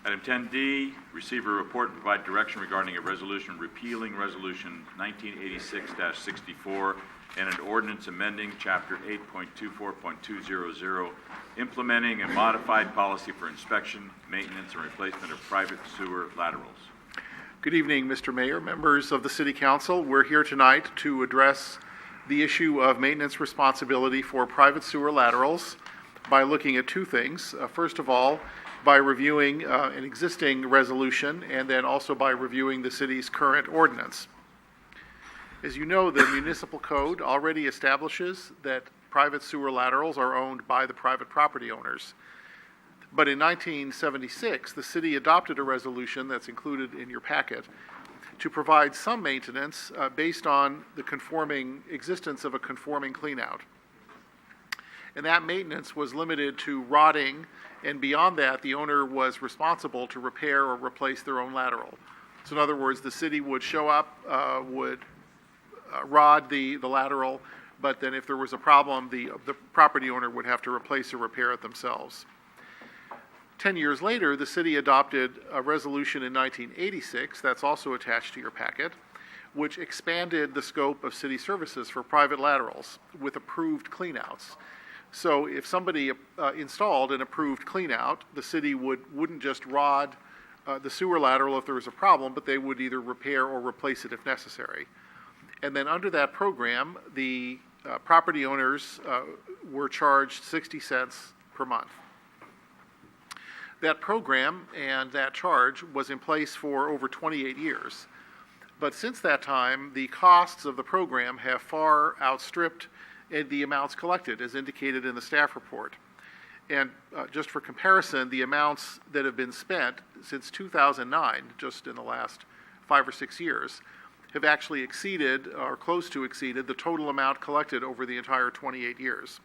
Item 10D, receive a report and provide direction regarding a resolution repealing Resolution 1986-64 and an ordinance amending Chapter 8.24.200, implementing a modified policy for inspection, maintenance, and replacement of private sewer laterals. Good evening, Mr. Mayor, members of the City Council. We're here tonight to address the issue of maintenance responsibility for private sewer laterals by looking at two things. First of all, by reviewing an existing resolution, and then also by reviewing the city's current ordinance. As you know, the municipal code already establishes that private sewer laterals are owned by the private property owners. But in 1976, the city adopted a resolution that's included in your packet to provide some maintenance based on the existence of a conforming cleanout. And that maintenance was limited to rotting, and beyond that, the owner was responsible to repair or replace their own lateral. So in other words, the city would show up, would rod the lateral, but then if there was a problem, the property owner would have to replace or repair it themselves. 10 years later, the city adopted a resolution in 1986, that's also attached to your packet, which expanded the scope of city services for private laterals with approved cleanouts. So if somebody installed an approved cleanout, the city wouldn't just rod the sewer lateral if there was a problem, but they would either repair or replace it if necessary. And then under that program, the property owners were charged 60 cents per month. That program and that charge was in place for over 28 years. But since that time, the costs of the program have far outstripped the amounts collected, as indicated in the staff report. And just for comparison, the amounts that have been spent since 2009, just in the last 5 or 6 years, have actually exceeded, or close to exceeded, the total amount collected over the entire 28 years.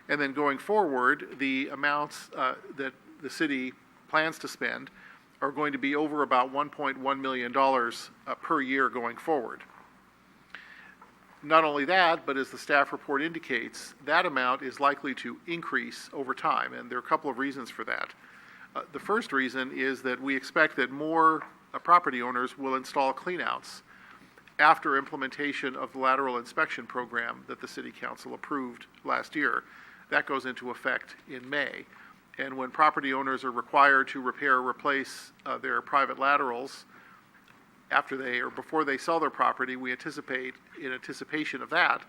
And then going forward, the amounts that the city plans to spend are going to be over about $1.1 million per year going forward. Not only that, but as the staff report indicates, that amount is likely to increase over time, and there are a couple of reasons for that. The first reason is that we expect that more property owners will install cleanouts after implementation of the lateral inspection program that the City Council approved last year. That goes into effect in May. And when property owners are required to repair or replace their private laterals before they sell their property, we anticipate, in anticipation of that,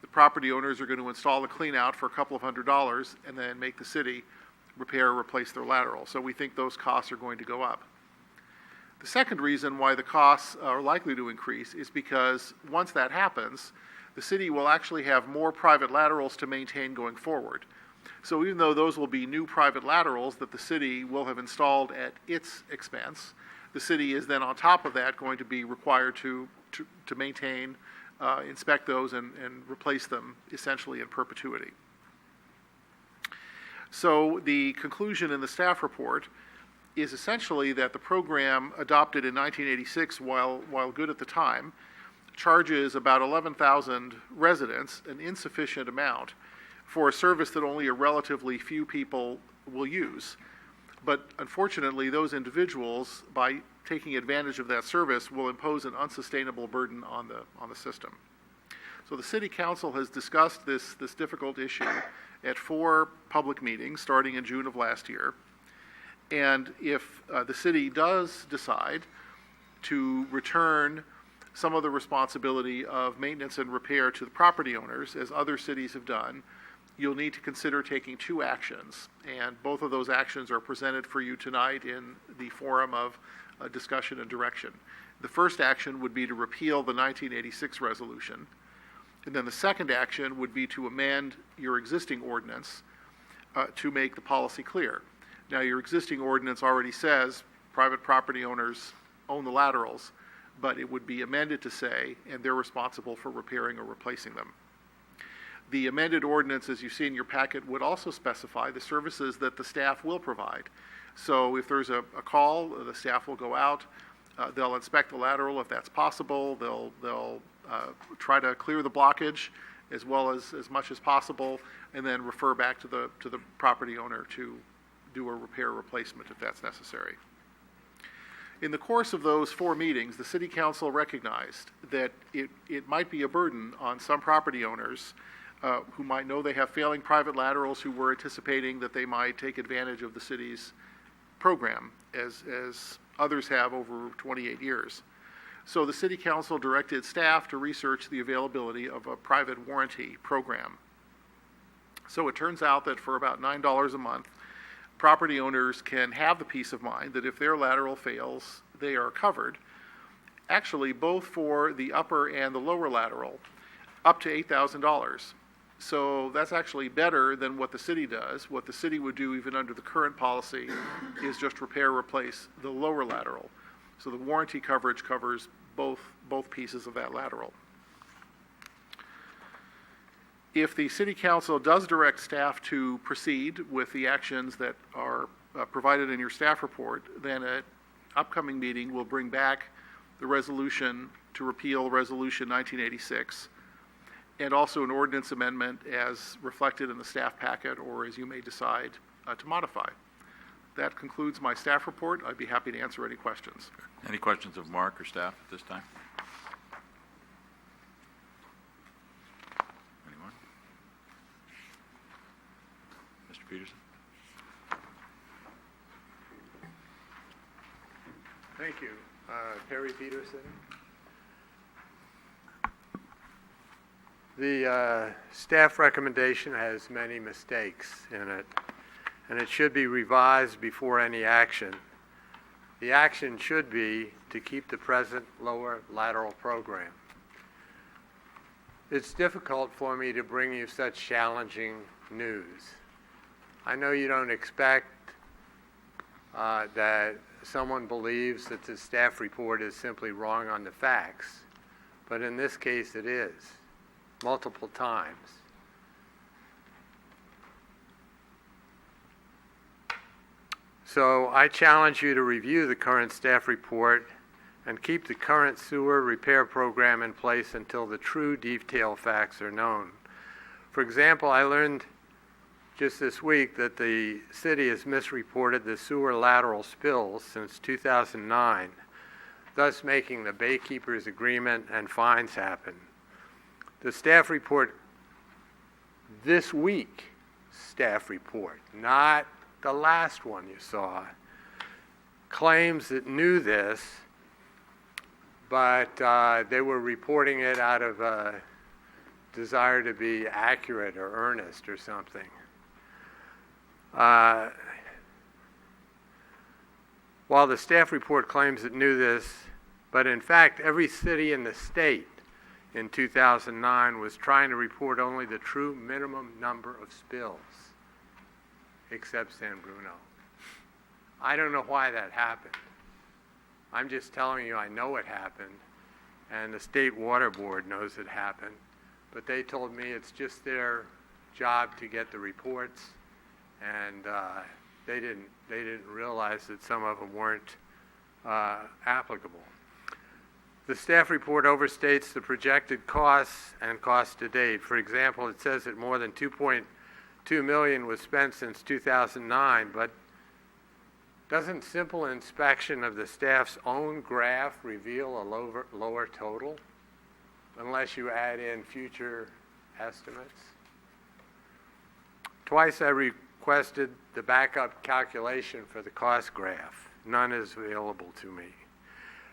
the property owners are going to install a clean out for a couple of $100s and then make the city repair or replace their lateral. So we think those costs are going to go up. The second reason why the costs are likely to increase is because once that happens, the city will actually have more private laterals to maintain going forward. So even though those will be new private laterals that the city will have installed at its expense, the city is then on top of that going to be required to maintain, inspect those and replace them essentially in perpetuity. So the conclusion in the staff report is essentially that the program adopted in 1986, while good at the time, charges about 11,000 residents an insufficient amount for a service that only a relatively few people will use. But unfortunately, those individuals, by taking advantage of that service, will impose an unsustainable burden on the system. So the City Council has discussed this difficult issue at 4 public meetings starting in June of last year. And if the city does decide to return some of the responsibility of maintenance and repair to the property owners, as other cities have done, you'll need to consider taking 2 actions. And both of those actions are presented for you tonight in the forum of discussion and direction. The first action would be to repeal the 1986 resolution. And then the second action would be to amend your existing ordinance to make the policy clear. Now, your existing ordinance already says private property owners own the laterals, but it would be amended to say, and they're responsible for repairing or replacing them. The amended ordinance, as you see in your packet, would also specify the services that the staff will provide. So if there's a call, the staff will go out, they'll inspect the lateral if that's possible, they'll try to clear the blockage as much as possible, and then refer back to the property owner to do a repair replacement if that's necessary. In the course of those 4 meetings, the City Council recognized that it might be a burden on some property owners who might know they have failing private laterals, who were anticipating that they might take advantage of the city's program, as others have over 28 years. So the City Council directed staff to research the availability of a private warranty program. So it turns out that for about $9 a month, property owners can have the peace of mind that if their lateral fails, they are covered. Actually, both for the upper and the lower lateral, up to $8,000. So that's actually better than what the city does. What the city would do, even under the current policy, is just repair, replace the lower lateral. So the warranty coverage covers both pieces of that lateral. If the City Council does direct staff to proceed with the actions that are provided in your staff report, then an upcoming meeting will bring back the resolution to repeal Resolution 1986, and also an ordinance amendment as reflected in the staff packet, or as you may decide to modify. That concludes my staff report. I'd be happy to answer any questions. Any questions of Mark or staff at this time? Anyone? Mr. Peterson? Thank you. Perry Peterson. The staff recommendation has many mistakes in it, and it should be revised before any action. The action should be to keep the present lower lateral program. It's difficult for me to bring you such challenging news. I know you don't expect that someone believes that the staff report is simply wrong on the facts, but in this case it is, multiple times. So I challenge you to review the current staff report and keep the current sewer repair program in place until the true detailed facts are known. For example, I learned just this week that the city has misreported the sewer lateral spills since 2009, thus making the Baykeepers agreement and fines happen. The staff report this week, staff report, not the last one you saw, claims it knew this, but they were reporting it out of a desire to be accurate or earnest or something. While the staff report claims it knew this, but in fact every city in the state in 2009 was trying to report only the true minimum number of spills, except San Bruno. I don't know why that happened. I'm just telling you I know it happened, and the State Water Board knows it happened, but they told me it's just their job to get the reports, and they didn't realize that some of them weren't applicable. The staff report overstates the projected costs and costs to date. For example, it says that more than $2.2 million was spent since 2009, but doesn't simple inspection of the staff's own graph reveal a lower total, unless you add in future estimates? Twice I requested the backup calculation for the cost graph. None is available to me.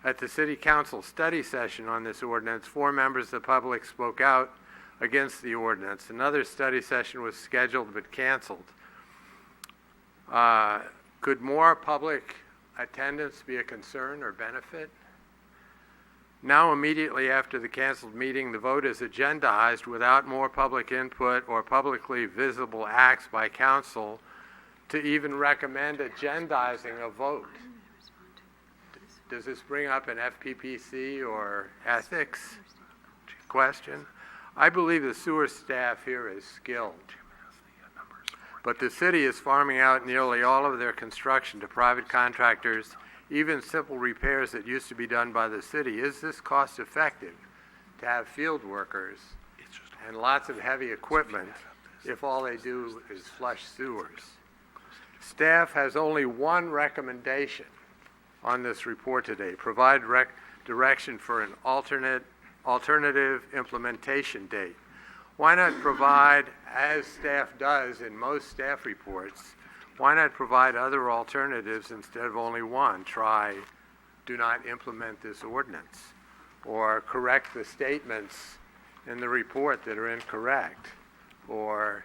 At the City Council study session on this ordinance, 4 members of the public spoke out against the ordinance. Another study session was scheduled but canceled. Could more public attendance be a concern or benefit? Now, immediately after the canceled meeting, the vote is agendized without more public input or publicly visible acts by council to even recommend agendizing a vote. Does this bring up an FPPC or ethics question? I believe the sewer staff here is skilled, but the city is farming out nearly all of their construction to private contractors, even simple repairs that used to be done by the city. Is this cost effective to have field workers and lots of heavy equipment if all they do is flush sewers? Staff has only one recommendation on this report today: provide direction for an alternative implementation date. Why not provide, as staff does in most staff reports, why not provide other alternatives instead of only one? Try, do not implement this ordinance, or correct the statements in the report that are incorrect, or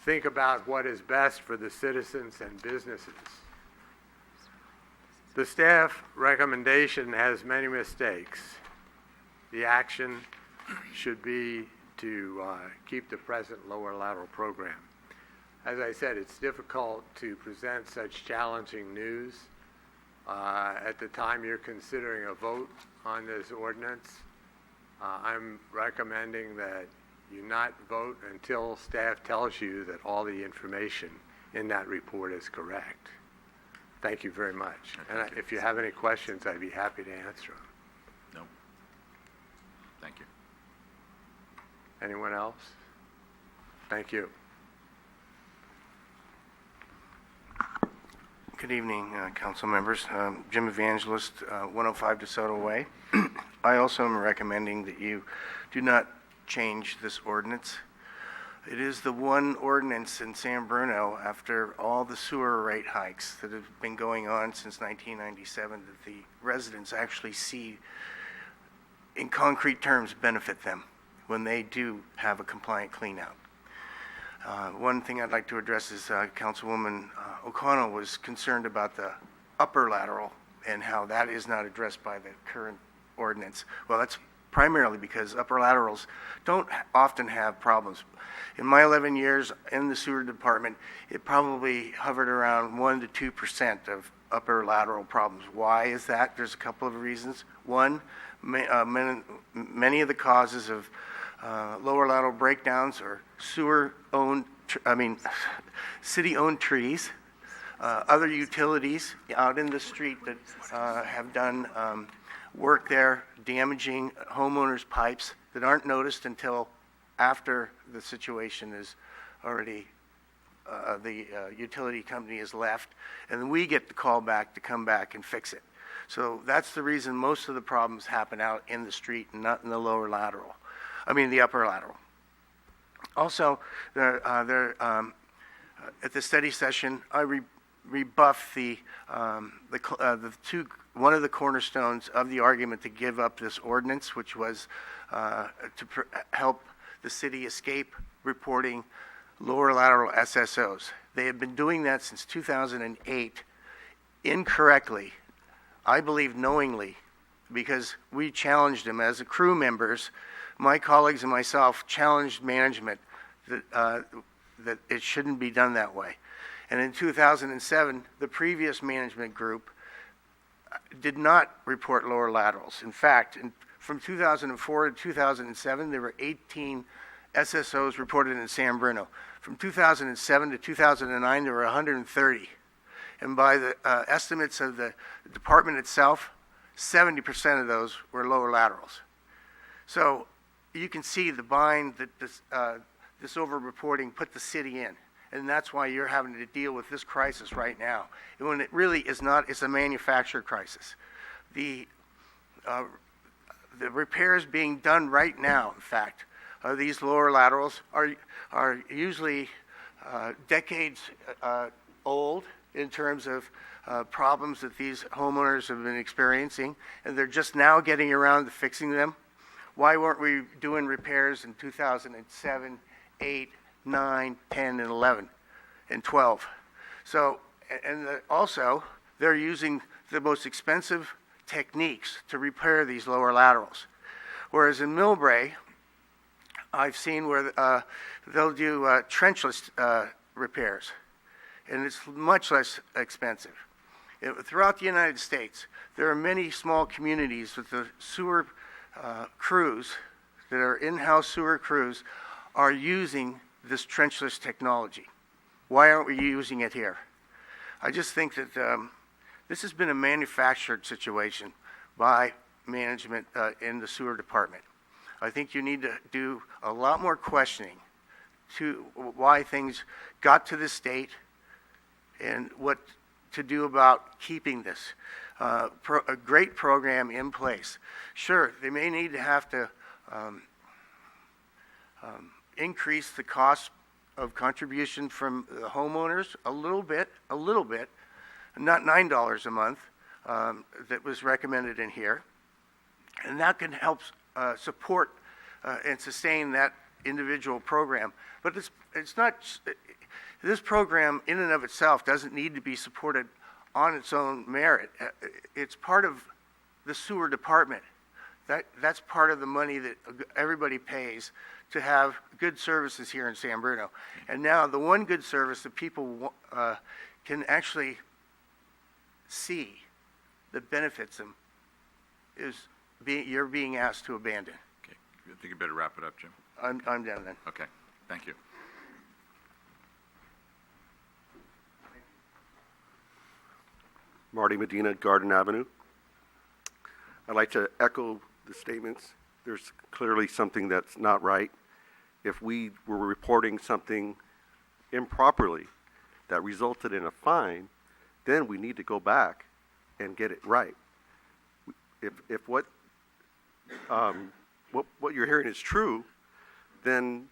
think about what is best for the citizens and businesses. The staff recommendation has many mistakes. The action should be to keep the present lower lateral program. As I said, it's difficult to present such challenging news at the time you're considering a vote on this ordinance. I'm recommending that you not vote until staff tells you that all the information in that report is correct. Thank you very much. And if you have any questions, I'd be happy to answer them. No. Thank you. Anyone else? Thank you. Good evening, council members. Jim Evangelist, 105 DeSoto Way. I also am recommending that you do not change this ordinance. It is the one ordinance in San Bruno, after all the sewer rate hikes that have been going on since 1997, that the residents actually see, in concrete terms, benefit them when they do have a compliant cleanout. One thing I'd like to address is Councilwoman O'Connell was concerned about the upper lateral and how that is not addressed by the current ordinance. Well, that's primarily because upper laterals don't often have problems. In my 11 years in the sewer department, it probably hovered around 1% to 2% of upper lateral problems. Why is that? There's a couple of reasons. One, many of the causes of lower lateral breakdowns are city-owned trees, other utilities out in the street that have done work there, damaging homeowners' pipes that aren't noticed until after the situation is already, the utility company has left, and then we get the call back to come back and fix it. So that's the reason most of the problems happen out in the street and not in the upper lateral. Also, at the study session, I rebuffed one of the cornerstones of the argument to give up this ordinance, which was to help the city escape reporting lower lateral SSOs. They have been doing that since 2008 incorrectly, I believe knowingly, because we challenged them as crew members. My colleagues and myself challenged management that it shouldn't be done that way. And in 2007, the previous management group did not report lower laterals. In fact, from 2004 to 2007, there were 18 SSOs reported in San Bruno. From 2007 to 2009, there were 130. And by the estimates of the department itself, 70% of those were lower laterals. So you can see the bind that this over-reporting put the city in. And that's why you're having to deal with this crisis right now. And when it really is not, it's a manufacturer crisis. The repairs being done right now, in fact, these lower laterals are usually decades old in terms of problems that these homeowners have been experiencing, and they're just now getting around to fixing them. Why weren't we doing repairs in 2007, 8, 9, 10, and 11, and 12? So, also, they're using the most expensive techniques to repair these lower laterals. Whereas in Millbrae, I've seen where they'll do trenchless repairs, and it's much less expensive. Throughout the United States, there are many small communities with the sewer crews that are in-house sewer crews are using this trenchless technology. Why aren't we using it here? I just think that this has been a manufactured situation by management in the sewer department. I think you need to do a lot more questioning to why things got to this state and what to do about keeping this a great program in place. Sure, they may need to have to increase the cost of contribution from the homeowners a little bit, not $9 a month that was recommended in here. And that can help support and sustain that individual program. But it's not, this program in and of itself doesn't need to be supported on its own merit. It's part of the sewer department. That's part of the money that everybody pays to have good services here in San Bruno. And now the one good service that people can actually see that benefits them is you're being asked to abandon. Okay, I think you better wrap it up, Jim. I'm done then. Okay, thank you. Marty Medina, Garden Avenue. I'd like to echo the statements. There's clearly something that's not right. If we were reporting something improperly that resulted in a fine, then we need to go back and get it right. If what you're hearing is true, then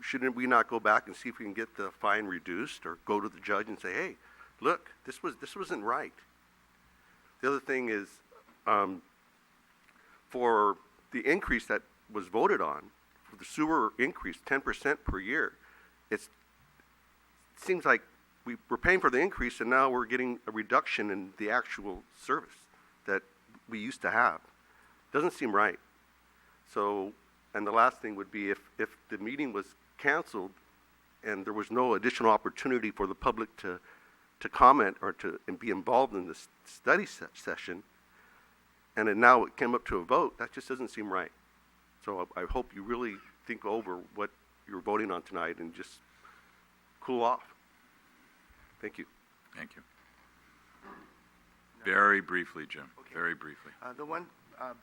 shouldn't we not go back and see if we can get the fine reduced, or go to the judge and say, hey, look, this wasn't right. The other thing is, for the increase that was voted on, for the sewer increase, 10% per year, it seems like we're paying for the increase and now we're getting a reduction in the actual service that we used to have. Doesn't seem right. So, and the last thing would be if the meeting was canceled and there was no additional opportunity for the public to comment or to be involved in this study session, and then now it came up to a vote, that just doesn't seem right. So I hope you really think over what you're voting on tonight and just cool off. Thank you. Thank you. Very briefly, Jim, very briefly. The one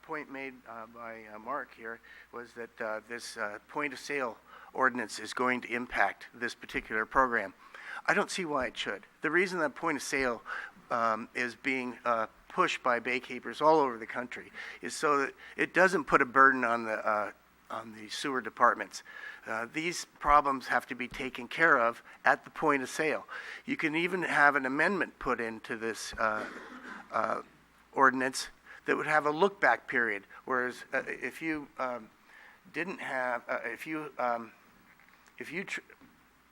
point made by Mark here was that this point of sale ordinance is going to impact this particular program. I don't see why it should. The reason that point of sale is being pushed by baykeepers all over the country is so that it doesn't put a burden on the sewer departments. These problems have to be taken care of at the point of sale. You can even have an amendment put into this ordinance that would have a look-back period, whereas if you didn't have, if you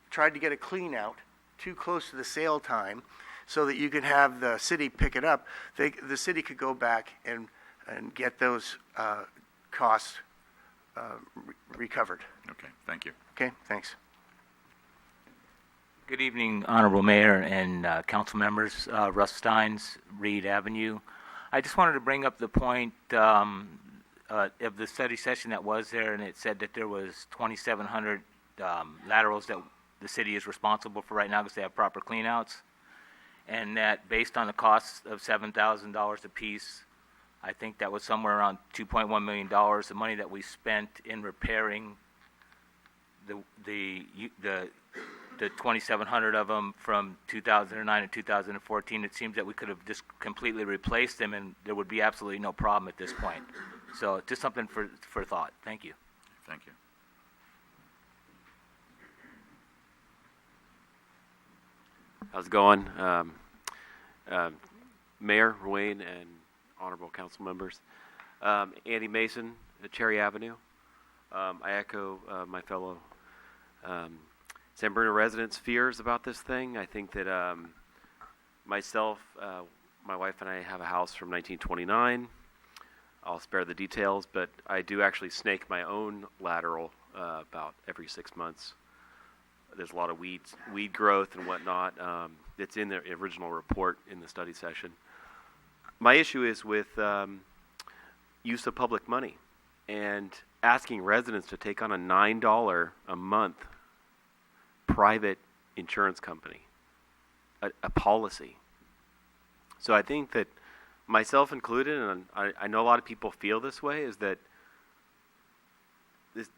tried to get a clean out too close to the sale time so that you could have the city pick it up, the city could go back and get those costs recovered. Okay, thank you. Okay, thanks. Good evening, Honorable Mayor and council members. Russ Steins, Reed Avenue. I just wanted to bring up the point of the study session that was there, and it said that there was 2,700 laterals that the city is responsible for right now because they have proper cleanouts, and that based on the cost of $7,000 apiece, I think that was somewhere around $2.1 million, the money that we spent in repairing the 2,700 of them from 2009 and 2014. It seems that we could have just completely replaced them and there would be absolutely no problem at this point. So just something for thought. Thank you. Thank you. How's it going? Mayor, Ruane, and honorable council members. Andy Mason, Cherry Avenue. I echo my fellow San Bruno residents' fears about this thing. I think that myself, my wife and I have a house from 1929. I'll spare the details, but I do actually snake my own lateral about every 6 months. There's a lot of weed growth and whatnot. It's in the original report in the study session. My issue is with use of public money and asking residents to take on a $9 a month private insurance company, a policy. So I think that myself included, and I know a lot of people feel this way, is that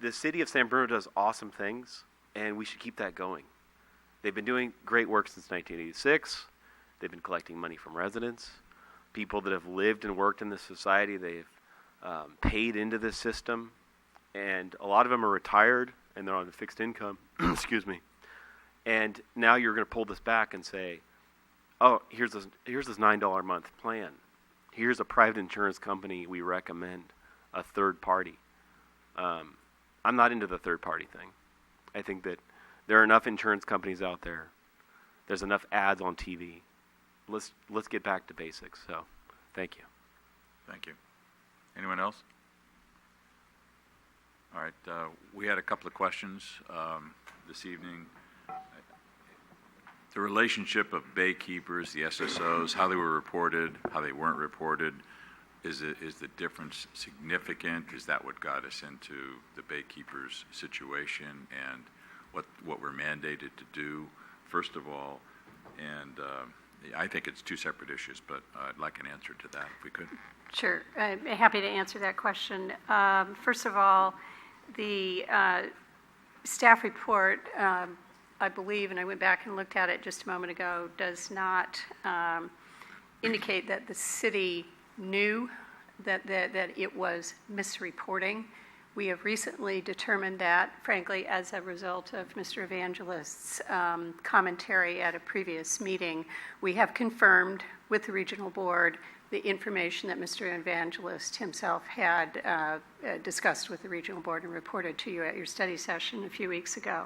the city of San Bruno does awesome things, and we should keep that going. They've been doing great work since 1986. They've been collecting money from residents, people that have lived and worked in this society. They've paid into this system, and a lot of them are retired and they're on a fixed income. Excuse me. And now you're going to pull this back and say, oh, here's this $9 a month plan. Here's a private insurance company we recommend, a third party. I'm not into the third party thing. I think that there are enough insurance companies out there. There's enough ads on TV. Let's get back to basics. So, thank you. Thank you. Anyone else? All right, we had a couple of questions this evening. The relationship of bay keepers, the SSOs, how they were reported, how they weren't reported, is the difference significant? Is that what got us into the bay keepers situation and what we're mandated to do, first of all? And I think it's two separate issues, but I'd like an answer to that if we could. Sure. I'm happy to answer that question. First of all, the staff report, I believe, and I went back and looked at it just a moment ago, does not indicate that the city knew that it was misreporting. We have recently determined that, frankly, as a result of Mr. Evangelist's commentary at a previous meeting. We have confirmed with the regional board the information that Mr. Evangelist himself had discussed with the regional board and reported to you at your study session a few weeks ago.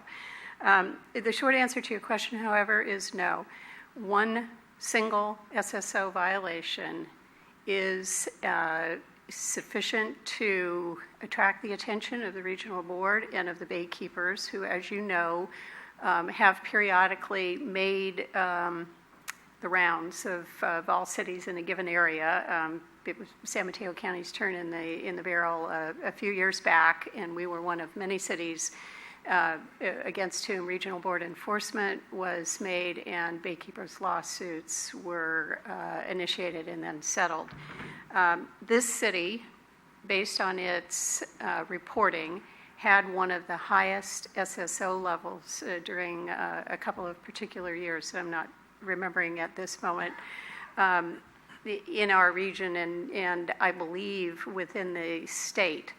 The short answer to your question, however, is no. One single SSO violation is sufficient to attract the attention of the regional board and of the bay keepers, who, as you know, have periodically made the rounds of all cities in a given area. It was San Mateo County's turn in the barrel a few years back, and we were one of many cities against whom regional board enforcement was made and baykeepers' lawsuits were initiated and then settled. This city, based on its reporting, had one of the highest SSO levels during a couple of particular years that I'm not remembering at this moment in our region and I believe within the state.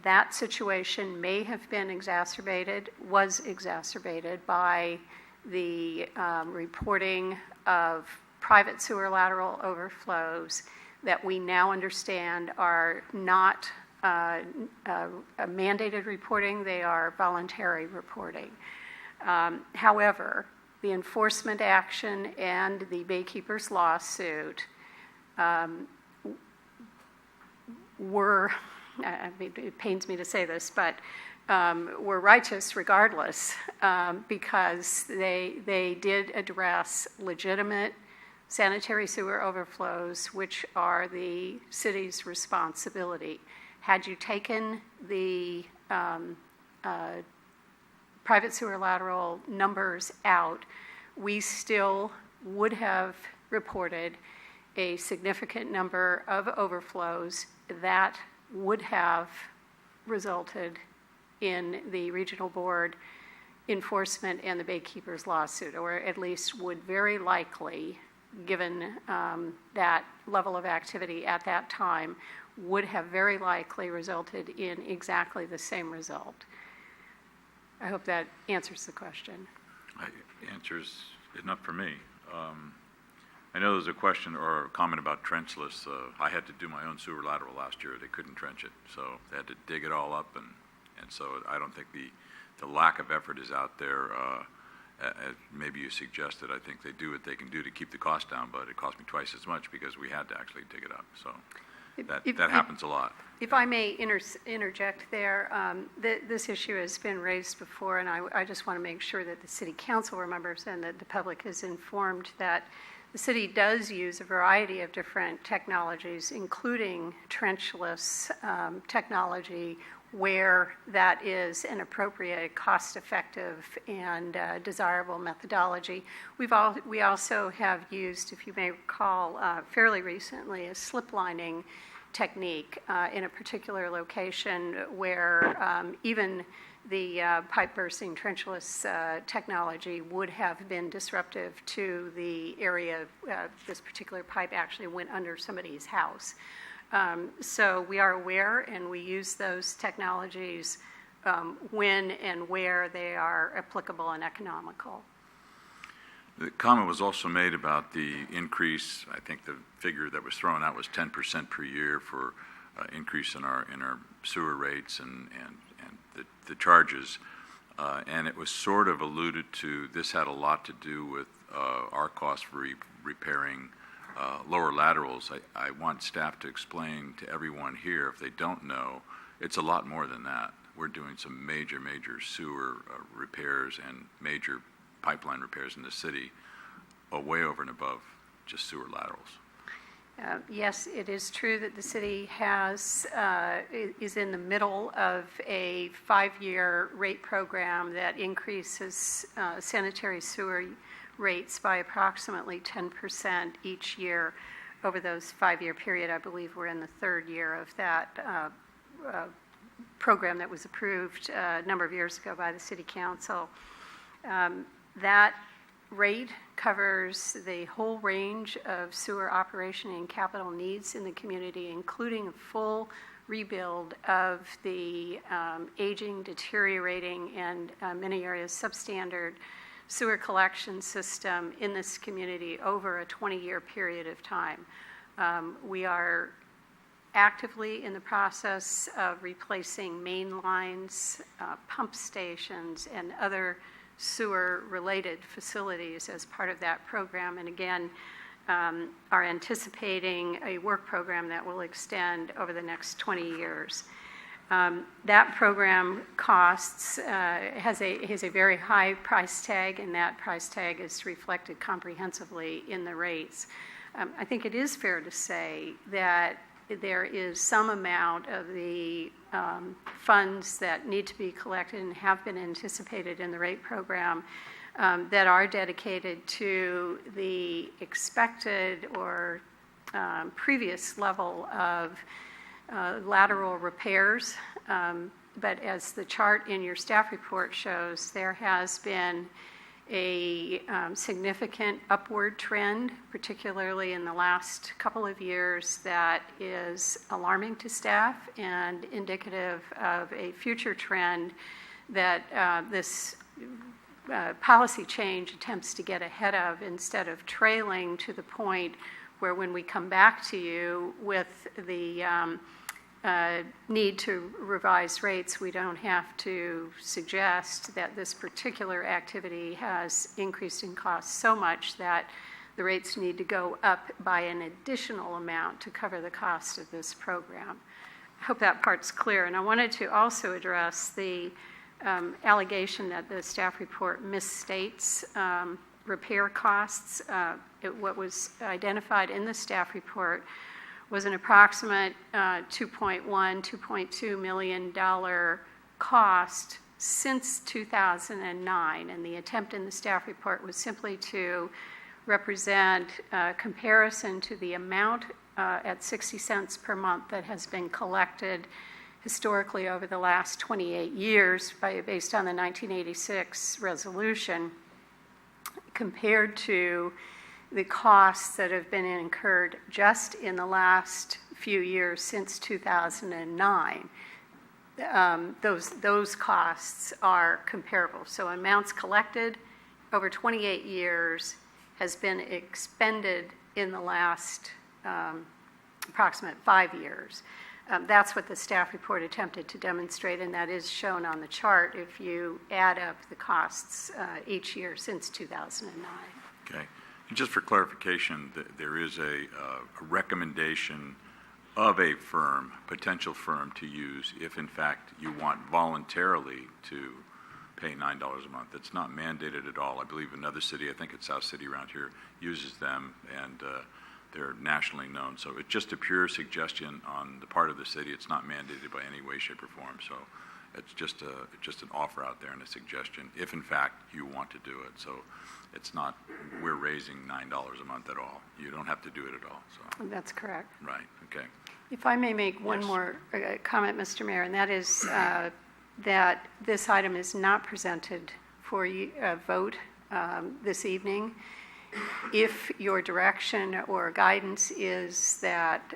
That situation may have been was exacerbated by the reporting of private sewer lateral overflows that we now understand are not a mandated reporting, they are voluntary reporting. However, the enforcement action and the baykeepers' lawsuit were, it pains me to say this, but were righteous regardless because they did address legitimate sanitary sewer overflows, which are the city's responsibility. Had you taken the private sewer lateral numbers out, we still would have reported a significant number of overflows that would have resulted in the regional board enforcement and the baykeepers' lawsuit, or at least would very likely, given that level of activity at that time, would have very likely resulted in exactly the same result. I hope that answers the question. Answers enough for me. I know there's a question or a comment about trenchless. I had to do my own sewer lateral last year. They couldn't trench it, so they had to dig it all up, and so I don't think the lack of effort is out there. Maybe you suggested. I think they do what they can do to keep the cost down, but it cost me twice as much because we had to actually dig it up. So that happens a lot. If I may interject there, this issue has been raised before, and I just want to make sure that the City Council remembers and that the public is informed that the city does use a variety of different technologies, including trenchless technology, where that is an appropriate, cost-effective, and desirable methodology. We also have used, if you may recall, fairly recently, a slip lining technique in a particular location where even the pipe bursting trenchless technology would have been disruptive to the area. This particular pipe actually went under somebody's house. So we are aware, and we use those technologies when and where they are applicable and economical. The comment was also made about the increase. I think the figure that was thrown out was 10% per year for increase in our sewer rates and the charges. And it was sort of alluded to, this had a lot to do with our cost for repairing lower laterals. I want staff to explain to everyone here, if they don't know, it's a lot more than that. We're doing some major sewer repairs and major pipeline repairs in the city, way over and above just sewer laterals. Yes, it is true that the city is in the middle of a 5-year rate program that increases sanitary sewer rates by approximately 10% each year over those 5-year period. I believe we're in the 3rd year of that program that was approved a number of years ago by the City Council. That rate covers the whole range of sewer operation and capital needs in the community, including a full rebuild of the aging, deteriorating, and many areas substandard sewer collection system in this community over a 20-year period of time. We are actively in the process of replacing main lines, pump stations, and other sewer-related facilities as part of that program, and again, are anticipating a work program that will extend over the next 20 years. That program has a very high price tag, and that price tag is reflected comprehensively in the rates. I think it is fair to say that there is some amount of the funds that need to be collected and have been anticipated in the rate program that are dedicated to the expected or previous level of lateral repairs. But as the chart in your staff report shows, there has been a significant upward trend, particularly in the last couple of years, that is alarming to staff and indicative of a future trend that this policy change attempts to get ahead of, instead of trailing to the point where, when we come back to you with the need to revise rates, we don't have to suggest that this particular activity has increased in cost so much that the rates need to go up by an additional amount to cover the cost of this program. I hope that part's clear. And I wanted to also address the allegation that the staff report misstates repair costs. What was identified in the staff report was an approximate $2.2 million cost since 2009. And the attempt in the staff report was simply to represent a comparison to the amount at 60 cents per month that has been collected historically over the last 28 years based on the 1986 resolution, compared to the costs that have been incurred just in the last few years since 2009. Those costs are comparable. So amounts collected over 28 years has been expended in the last approximate 5 years. That's what the staff report attempted to demonstrate, and that is shown on the chart if you add up the costs each year since 2009. Okay. And just for clarification, there is a recommendation of a firm, potential firm, to use if, in fact, you want voluntarily to pay $9 a month. It's not mandated at all. I believe another city, I think it's South City around here, uses them, and they're nationally known. So it's just a pure suggestion on the part of the city. It's not mandated by any way, shape, or form. So it's just an offer out there and a suggestion if, in fact, you want to do it. So it's not, we're raising $9 a month at all. You don't have to do it at all. So That's correct. right, okay. If I may make one Yes. more comment, Mr. Mayor, and that is that this item is not presented for a vote this evening. If your direction or guidance is that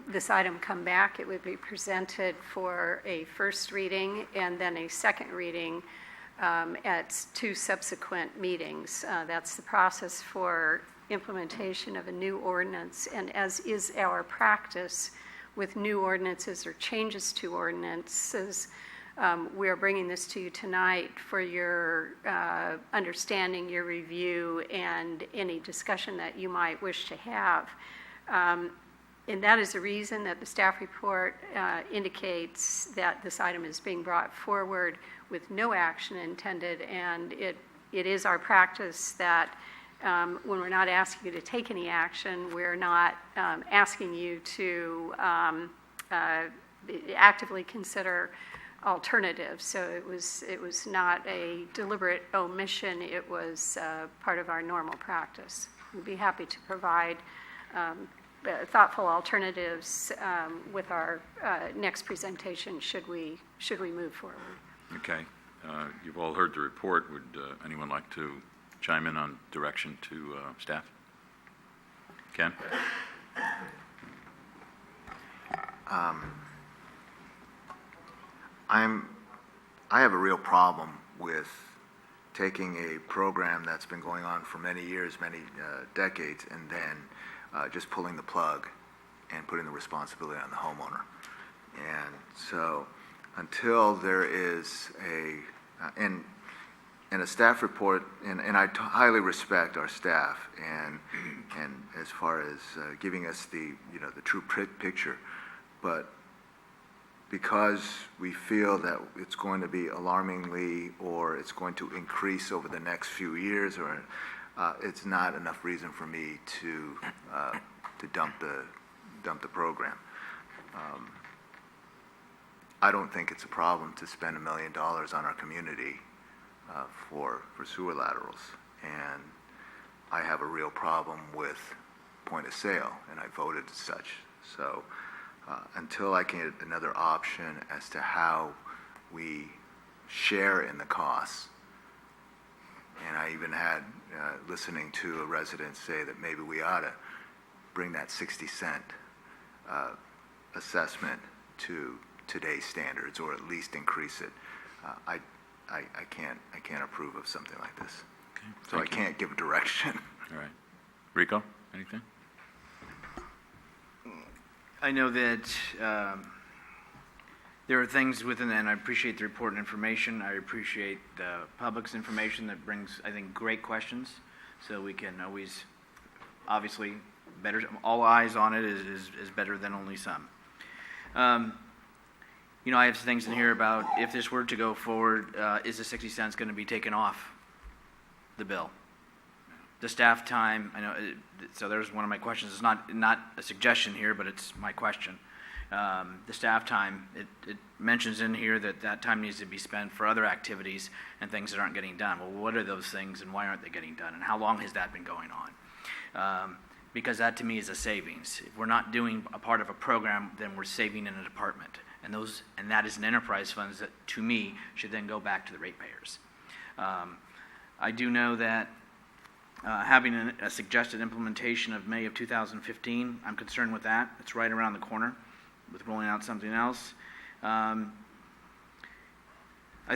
this item come back, it would be presented for a first reading and then a second reading at 2 subsequent meetings. That's the process for implementation of a new ordinance, and as is our practice with new ordinances or changes to ordinances, we are bringing this to you tonight for your understanding, your review, and any discussion that you might wish to have. And that is the reason that the staff report indicates that this item is being brought forward with no action intended, and it is our practice that when we're not asking you to take any action, we're not asking you to actively consider alternatives. So it was not a deliberate omission. It was part of our normal practice. We'd be happy to provide thoughtful alternatives with our next presentation should we move forward. Okay. You've all heard the report. Would anyone like to chime in on direction to staff? Ken? I have a real problem with taking a program that's been going on for many years, many decades, and then just pulling the plug and putting the responsibility on the homeowner. And so until there is and a staff report, and I highly respect our staff and as far as giving us the true picture, but because we feel that it's going to be alarmingly or it's going to increase over the next few years, or it's not enough reason for me to dump the program. I don't think it's a problem to spend $1 million on our community for sewer laterals, and I have a real problem with point of sale, and I voted as such. So until I can get another option as to how we share in the costs, and I even had listening to a resident say that maybe we ought to bring that 60-cent assessment to today's standards, or at least increase it. I can't approve of something like this. Okay. So I can't give a direction. All right. Rico, anything? I know that there are things within, and I appreciate the report and information. I appreciate the public's information that brings, I think, great questions. So we can always, obviously, better. All eyes on it is better than only some. I have things in here about if this were to go forward, is the 60 cents going to be taken off the bill? The staff time, I know, so there's one of my questions. It's not a suggestion here, but it's my question. The staff time, it mentions in here that time needs to be spent for other activities and things that aren't getting done. Well, what are those things and why aren't they getting done? And how long has that been going on? Because that to me is a savings. If we're not doing a part of a program, then we're saving in a department. And that is an enterprise funds that, to me, should then go back to the ratepayers. I do know that having a suggested implementation of May of 2015, I'm concerned with that. It's right around the corner with rolling out something else. I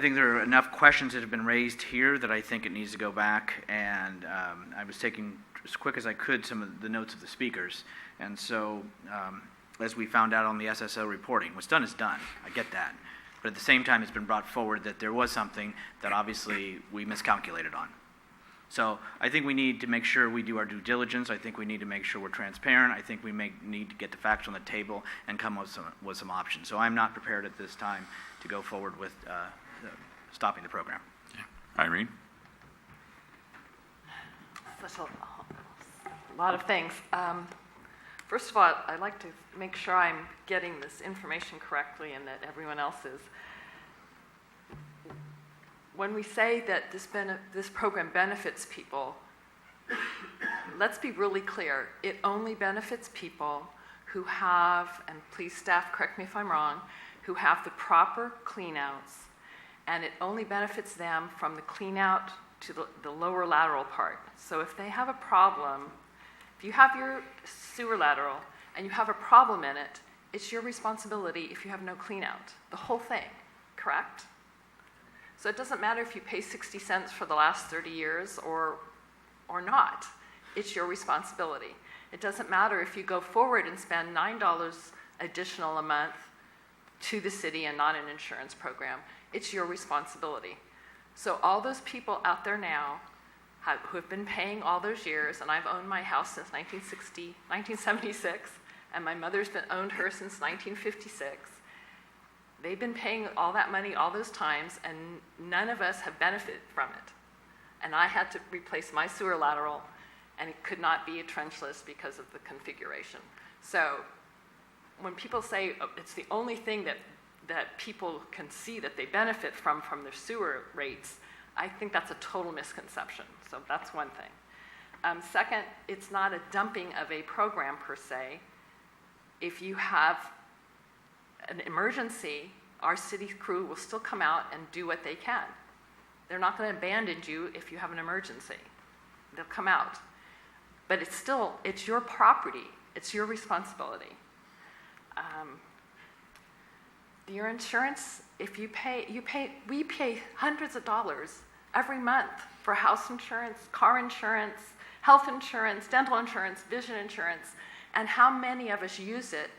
think there are enough questions that have been raised here that I think it needs to go back, and I was taking, as quick as I could, some of the notes of the speakers. And so, as we found out on the SSO reporting, what's done is done. I get that. But at the same time, it's been brought forward that there was something that obviously we miscalculated on. So I think we need to make sure we do our due diligence. I think we need to make sure we're transparent. I think we need to get the facts on the table and come with some options. So I'm not prepared at this time to go forward with stopping the program. Yeah. Irene? Such a lot of things. First of all, I'd like to make sure I'm getting this information correctly and that everyone else is. When we say that this program benefits people, let's be really clear. It only benefits people who have, and please staff, correct me if I'm wrong, who have the proper cleanouts and it only benefits them from the clean out to the lower lateral part. So if they have a problem, if you have your sewer lateral and you have a problem in it, it's your responsibility if you have no clean out, the whole thing, correct? So it doesn't matter if you pay 60 cents for the last 30 years or not. It's your responsibility. It doesn't matter if you go forward and spend $9 additional a month to the city and not an insurance program. It's your responsibility. So all those people out there now who have been paying all those years, and I've owned my house since 1976, and my mother's owned hers since 1956. They've been paying all that money all those times, and none of us have benefited from it. And I had to replace my sewer lateral, and it could not be a trenchless because of the configuration. So when people say it's the only thing that people can see that they benefit from their sewer rates, I think that's a total misconception. So that's one thing. Second, it's not a dumping of a program per se. If you have an emergency, our city crew will still come out and do what they can. They're not going to abandon you if you have an emergency. They'll come out. But it's your property. It's your responsibility. Your insurance, if we pay hundreds of dollars every month for house insurance, car insurance, health insurance, dental insurance, vision insurance, and how many of us use it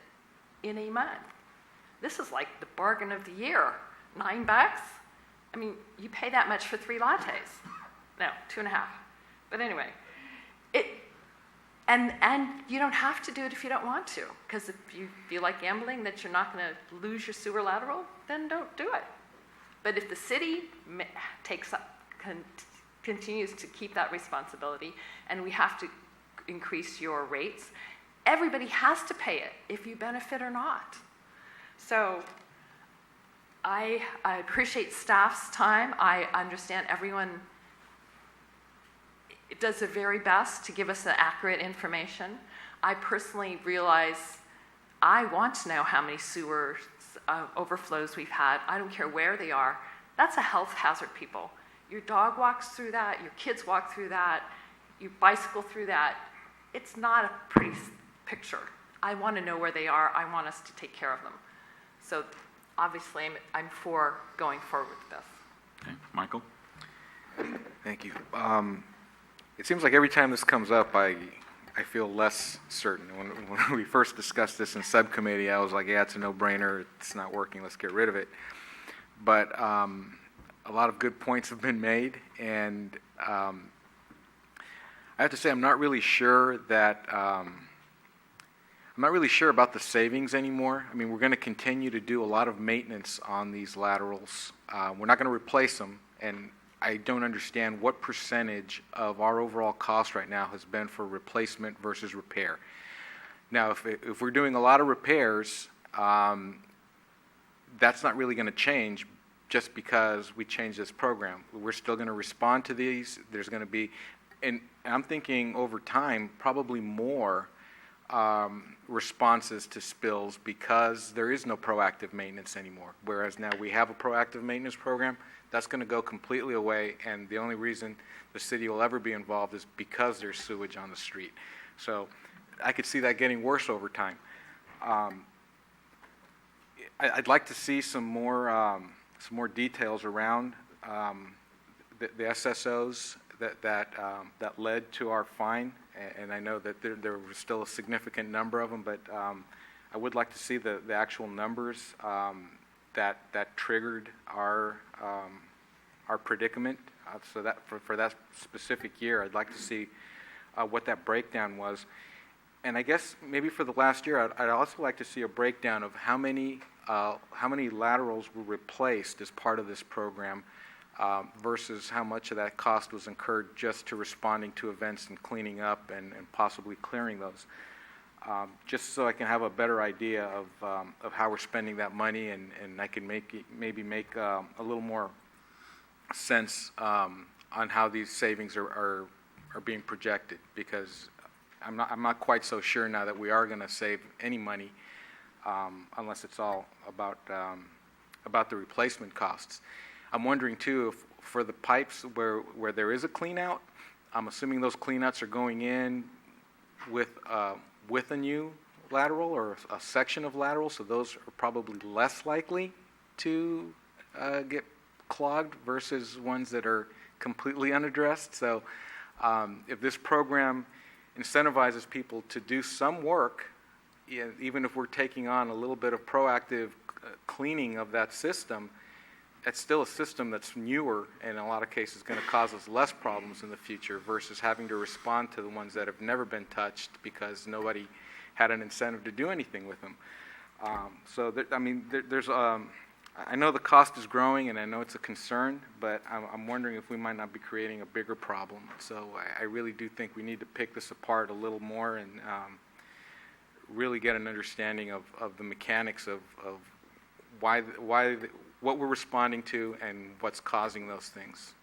in a month? This is like the bargain of the year. $9? I mean, you pay that much for 3 lattes. No, 2.5. But anyway, and you don't have to do it if you don't want to, because if you feel like gambling that you're not going to lose your sewer lateral, then don't do it. But if the city continues to keep that responsibility, and we have to increase your rates, everybody has to pay it, if you benefit or not. So I appreciate staff's time. I understand everyone does their very best to give us the accurate information. I personally realize I want to know how many sewer overflows we've had. I don't care where they are. That's a health hazard, people. Your dog walks through that, your kids walk through that, you bicycle through that. It's not a pretty picture. I want to know where they are. I want us to take care of them. So obviously I'm for going forward with this. Okay, Michael? Thank you. It seems like every time this comes up, I feel less certain. When we first discussed this in subcommittee, I was like, yeah, it's a no-brainer. It's not working. Let's get rid of it. But a lot of good points have been made, and I have to say I'm not really sure that I'm not really sure about the savings anymore. I mean, we're going to continue to do a lot of maintenance on these laterals. We're not going to replace them, and I don't understand what percentage of our overall cost right now has been for replacement versus repair. Now, if we're doing a lot of repairs, that's not really going to change just because we change this program. We're still going to respond to these. There's going to be, and I'm thinking over time, probably more responses to spills because there is no proactive maintenance anymore. Whereas now we have a proactive maintenance program, that's going to go completely away, and the only reason the city will ever be involved is because there's sewage on the street. So I could see that getting worse over time. I'd like to see some more details around the SSOs that led to our fine, and I know that there was still a significant number of them, but I would like to see the actual numbers that triggered our predicament. So that for that specific year, I'd like to see what that breakdown was. And I guess maybe for the last year, I'd also like to see a breakdown of how many laterals were replaced as part of this program versus how much of that cost was incurred just to responding to events and cleaning up and possibly clearing those. Just so I can have a better idea of how we're spending that money, and I can maybe make a little more sense on how these savings are being projected, because I'm not quite so sure now that we are going to save any money unless it's all about the replacement costs. I'm wondering too, if for the pipes where there is a clean out, I'm assuming those clean outs are going in with a new lateral or a section of lateral, so those are probably less likely to get clogged versus ones that are completely unaddressed. So if this program incentivizes people to do some work, even if we're taking on a little bit of proactive cleaning of that system, it's still a system that's newer and in a lot of cases going to cause us less problems in the future versus having to respond to the ones that have never been touched because nobody had an incentive to do anything with them. I know the cost is growing and I know it's a concern, but I'm wondering if we might not be creating a bigger problem. So I really do think we need to pick this apart a little more and really get an understanding of the mechanics of what we're responding to and what's causing those things.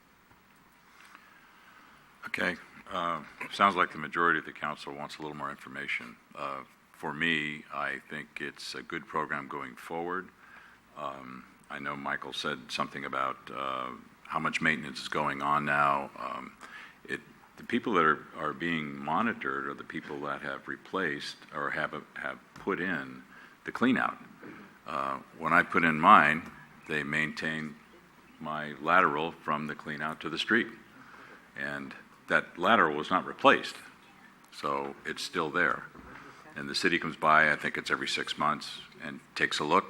Okay. Sounds like the majority of the council wants a little more information. For me, I think it's a good program going forward. I know Michael said something about how much maintenance is going on now. The people that are being monitored are the people that have replaced or have put in the clean out. When I put in mine, they maintain my lateral from the clean out to the street. And that lateral was not replaced, so it's still there. And the city comes by, I think it's every 6 months, and takes a look,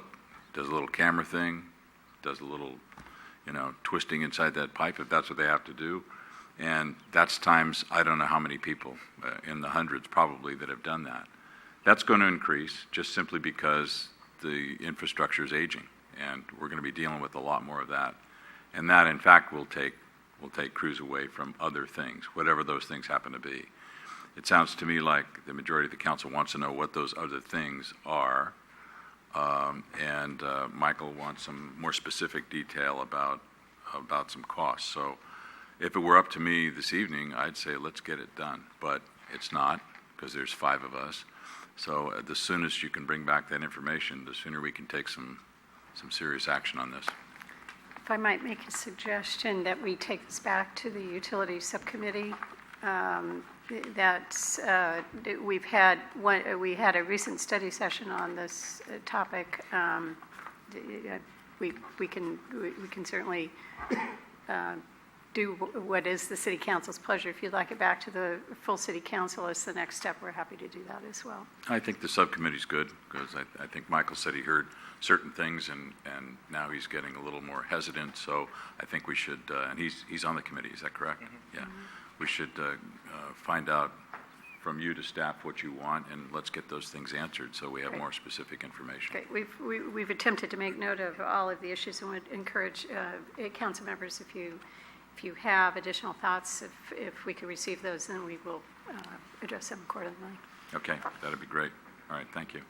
does a little camera thing, does a little, twisting inside that pipe if that's what they have to do. And that's times, I don't know how many people, in the hundreds probably, that have done that. That's going to increase just simply because the infrastructure is aging, and we're going to be dealing with a lot more of that. And that, in fact, will take crews away from other things, whatever those things happen to be. It sounds to me like the majority of the council wants to know what those other things are, and Michael wants some more specific detail about some costs. So if it were up to me this evening, I'd say let's get it done, but it's not because there's 5 of us. So the soonest you can bring back that information, the sooner we can take some serious action on this. If I might make a suggestion that we take this back to the Utilities Subcommittee, we had a recent study session on this topic. We can certainly do what is the City Council's pleasure. If you'd like it back to the full City Council as the next step, we're happy to do that as well. I think the subcommittee's good because I think Michael said he heard certain things and now he's getting a little more hesitant. So I think we should, and he's on the committee, is that correct? Mm-hmm. Yeah. Mm-hmm. We should find out from you to staff what you want, and let's get those things answered so we have more specific information. Okay, we've attempted to make note of all of the issues and would encourage council members, if you have additional thoughts, if we could receive those, then we will address them accordingly. Okay, that'd be great. All right, thank you.